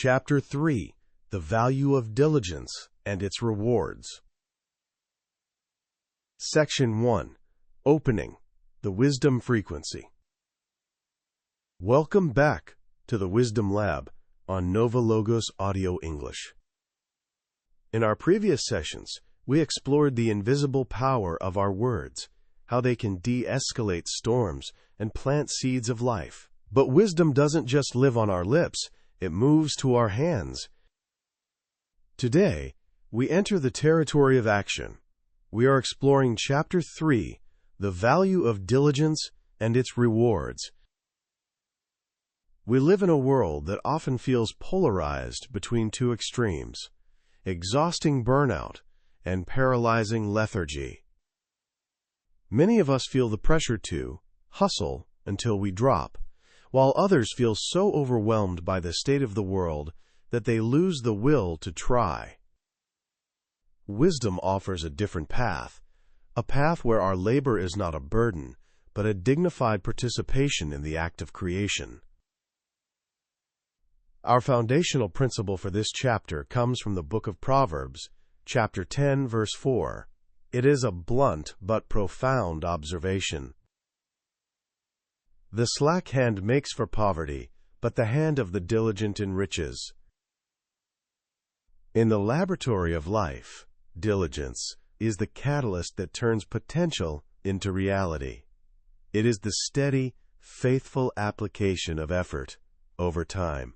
Chapter 3: The Value of Diligence and Its Rewards. Section 1: Opening: The Wisdom Frequency. Welcome back to the Wisdom Lab on NovaLogos Audio English. In our previous sessions, we explored the invisible power of our words, how they can de-escalate storms and plant seeds of life. But wisdom doesn't just live on our lips, it moves to our hands. Today, we enter the territory of action. We are exploring Chapter 3, The Value of Diligence and Its Rewards. We live in a world that often feels polarized between two extremes: exhausting burnout and paralyzing lethargy. Many of us feel the pressure to hustle until we drop, while others feel so overwhelmed by the state of the world that they lose the will to try. Wisdom offers a different path, a path where our labor is not a burden, but a dignified participation in the act of creation. Our foundational principle for this chapter comes from the Book of Proverbs, chapter 10, verse 4. It is a blunt but profound observation. The slack hand makes for poverty, but the hand of the diligent enriches. In the laboratory of life, diligence is the catalyst that turns potential into reality. It is the steady, faithful application of effort over time.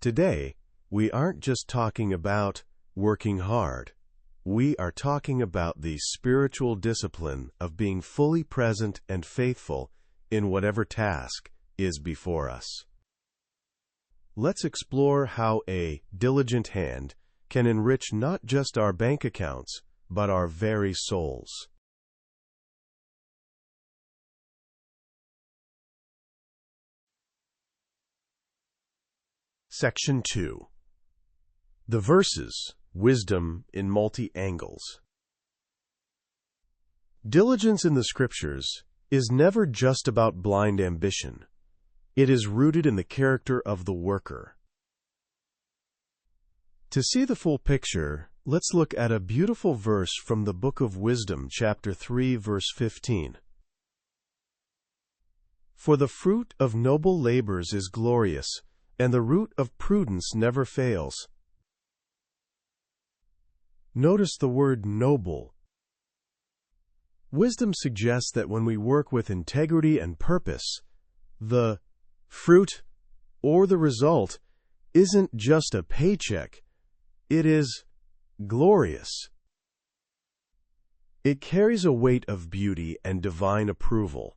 Today, we aren't just talking about working hard. We are talking about the spiritual discipline of being fully present and faithful in whatever task is before us. Let's explore how a diligent hand can enrich not just our bank accounts, but our very souls. Section 2: The Verses: Wisdom in Multi-Angles. Diligence in the Scriptures is never just about blind ambition. It is rooted in the character of the worker. To see the full picture, let's look at a beautiful verse from the Book of Wisdom, chapter 3, verse 15. For the fruit of noble labors is glorious, and the root of prudence never fails. Notice the word noble. Wisdom suggests that when we work with integrity and purpose, the fruit or the result isn't just a paycheck, it is glorious. It carries a weight of beauty and divine approval.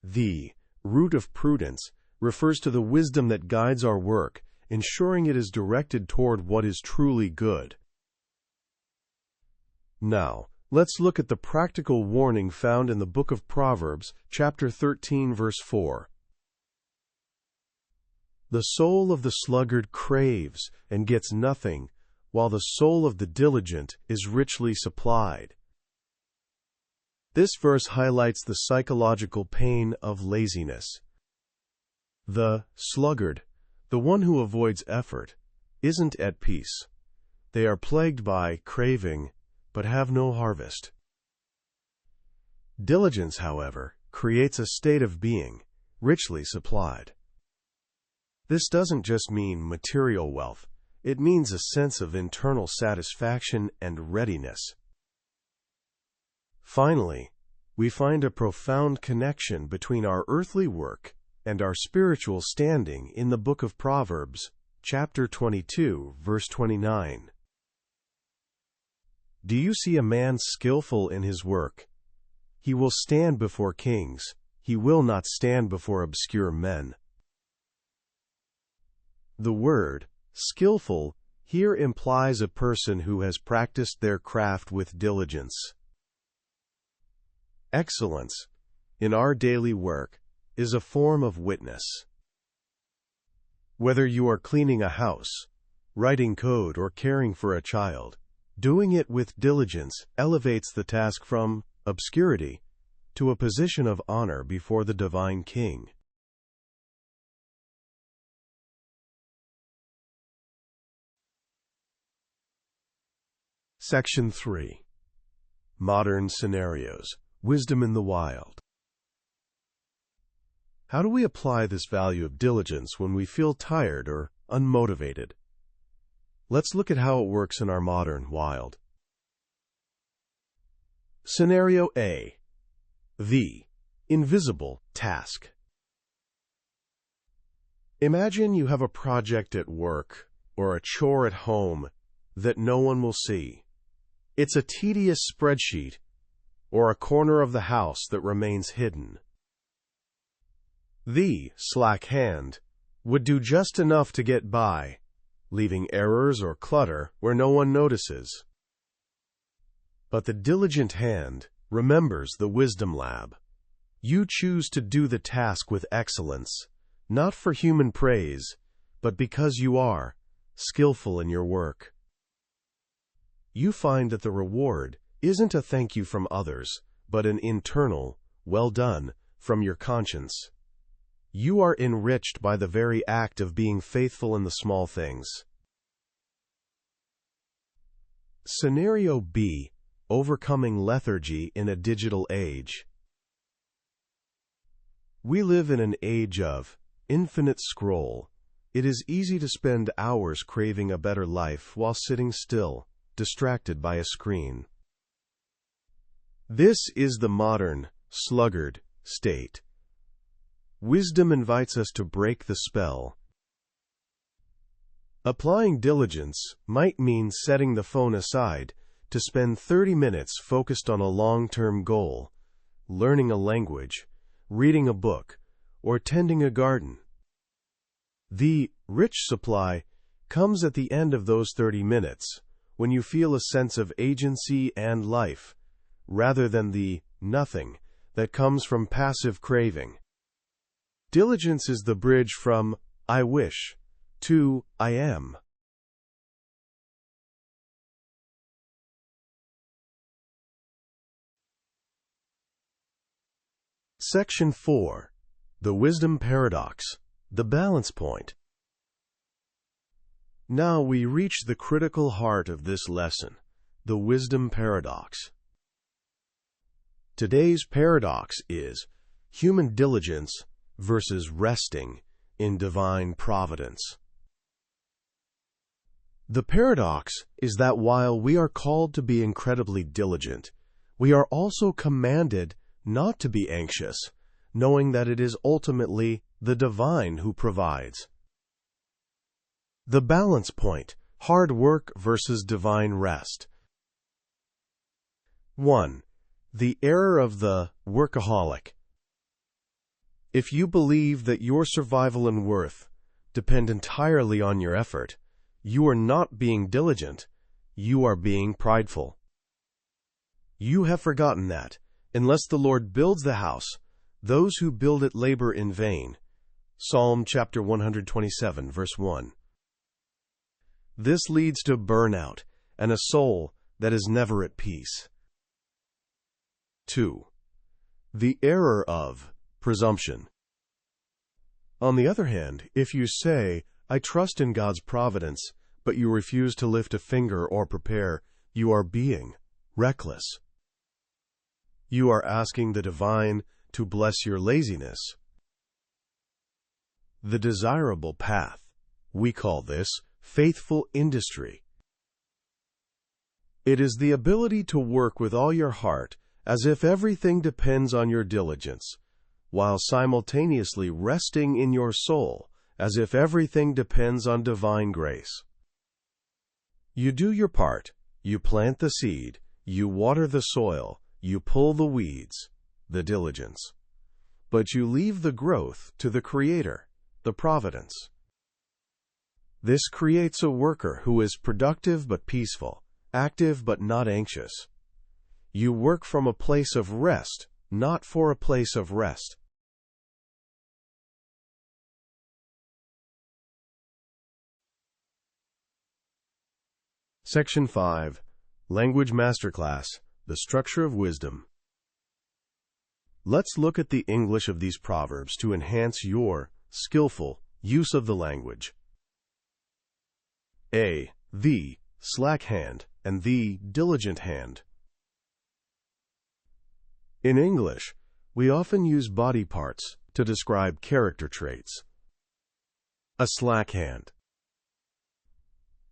The root of prudence refers to the wisdom that guides our work, ensuring it is directed toward what is truly good. Now, let's look at the practical warning found in the Book of Proverbs, chapter 13, verse 4. The soul of the sluggard craves and gets nothing, while the soul of the diligent is richly supplied. This verse highlights the psychological pain of laziness. The sluggard, the one who avoids effort, isn't at peace. They are plagued by craving, but have no harvest. Diligence, however, creates a state of being, richly supplied. This doesn't just mean material wealth, it means a sense of internal satisfaction and readiness. Finally, we find a profound connection between our earthly work and our spiritual standing in the Book of Proverbs, chapter 22, verse 29. Do you see a man skillful in his work? He will stand before kings. He will not stand before obscure men. The word skillful here implies a person who has practiced their craft with diligence. Excellence in our daily work is a form of witness. Whether you are cleaning a house, writing code, or caring for a child, doing it with diligence elevates the task from obscurity to a position of honor before the divine King. Section 3. Modern Scenarios. Wisdom in the Wild. How do we apply this value of diligence when we feel tired or unmotivated? Let's look at how it works in our modern wild. Scenario A. The invisible task. Imagine you have a project at work or a chore at home that no one will see. It's a tedious spreadsheet or a corner of the house that remains hidden. The slack hand would do just enough to get by, leaving errors or clutter where no one notices. But the diligent hand remembers the wisdom lab. You choose to do the task with excellence, not for human praise, but because you are skillful in your work. You find that the reward isn't a thank you from others, but an internal, well done, from your conscience. You are enriched by the very act of being faithful in the small things. Scenario B. Overcoming lethargy in a digital age. We live in an age of infinite scroll. It is easy to spend hours craving a better life while sitting still, distracted by a screen. This is the modern, sluggard state. Wisdom invites us to break the spell. Applying diligence might mean setting the phone aside to spend 30 minutes focused on a long-term goal, learning a language, reading a book, or tending a garden. The rich supply comes at the end of those 30 minutes, when you feel a sense of agency and life, rather than the nothing that comes from passive craving. Diligence is the bridge from I wish to I am. Section 4. The Wisdom Paradox. The Balance Point. Now we reach the critical heart of this lesson, the wisdom paradox. Today's paradox is human diligence versus resting in divine providence. The paradox is that while we are called to be incredibly diligent, we are also commanded not to be anxious, knowing that it is ultimately the divine who provides. The balance point, hard work versus divine rest. 1. The error of the workaholic. If you believe that your survival and worth depend entirely on your effort, you are not being diligent, you are being prideful. You have forgotten that, unless the Lord builds the house, those who build it labor in vain. Psalm chapter 127, verse 1. This leads to burnout and a soul that is never at peace. 2. The error of presumption. On the other hand, if you say, I trust in God's providence, but you refuse to lift a finger or prepare, you are being reckless. You are asking the divine to bless your laziness. The desirable path. We call this faithful industry. It is the ability to work with all your heart as if everything depends on your diligence, while simultaneously resting in your soul as if everything depends on divine grace. You do your part. You plant the seed. You water the soil. You pull the weeds, the diligence. But you leave the growth to the Creator, the providence. This creates a worker who is productive but peaceful, active but not anxious. You work from a place of rest, not for a place of rest. Section 5. Language Masterclass. The Structure of Wisdom. Let's look at the English of these proverbs to enhance your skillful use of the language. A. The slack hand and the diligent hand. In English, we often use body parts to describe character traits. A slack hand.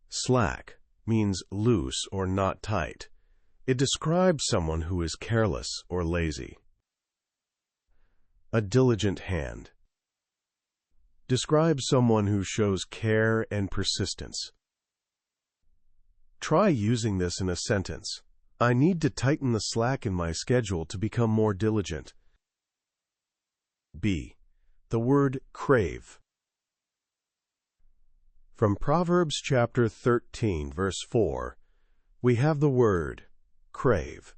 Slack means loose or not tight. It describes someone who is careless or lazy. A diligent hand describes someone who shows care and persistence. Try using this in a sentence. I need to tighten the slack in my schedule to become more diligent. B. The word crave. From Proverbs chapter 13, verse 4, we have the word crave.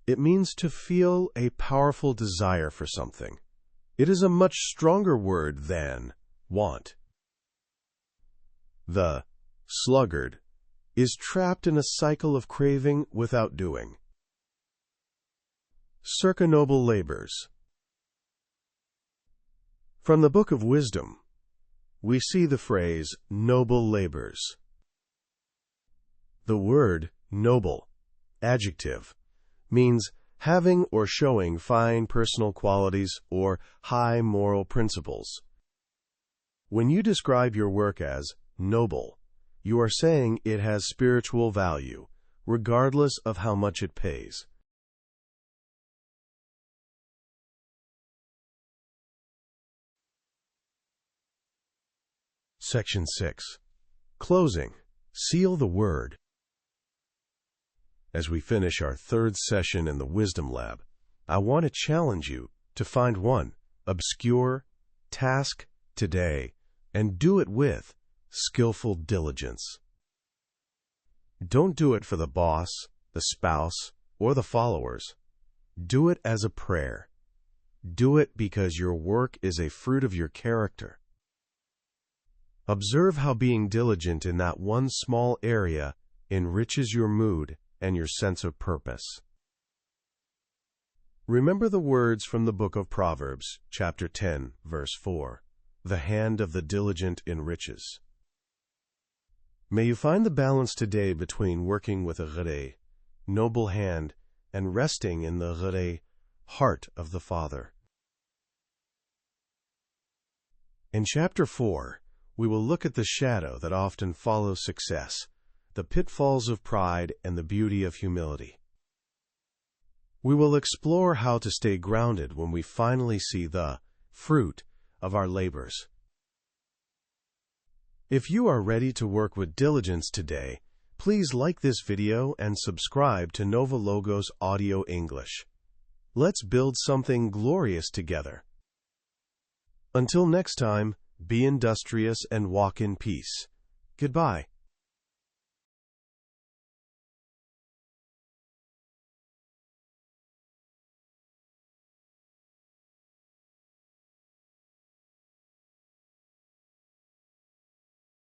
It means to feel a powerful desire for something. It is a much stronger word than want. The sluggard is trapped in a cycle of craving without doing. Circa noble labors. From the Book of Wisdom, we see the phrase noble labors. The word noble, adjective, means having or showing fine personal qualities or high moral principles. When you describe your work as noble, you are saying it has spiritual value, regardless of how much it pays. Section 6. Closing. Seal the word. As we finish our third session in the Wisdom Lab, I want to challenge you to find one obscure task today and do it with skillful diligence. Don't do it for the boss, the spouse, or the followers. Do it as a prayer. Do it because your work is a fruit of your character. Observe how being diligent in that one small area enriches your mood and your sense of purpose. Remember the words from the Book of Proverbs, chapter 10, verse 4. The hand of the diligent enriches. May you find the balance today between working with a gre, noble hand, and resting in the gre, heart of the Father. In chapter 4, we will look at the shadow that often follows success, the pitfalls of pride and the beauty of humility. We will explore how to stay grounded when we finally see the fruit of our labors. If you are ready to work with diligence today, please like this video and subscribe to NovaLogos Audio English. Let's build something glorious together. Until next time, be industrious and walk in peace. Goodbye.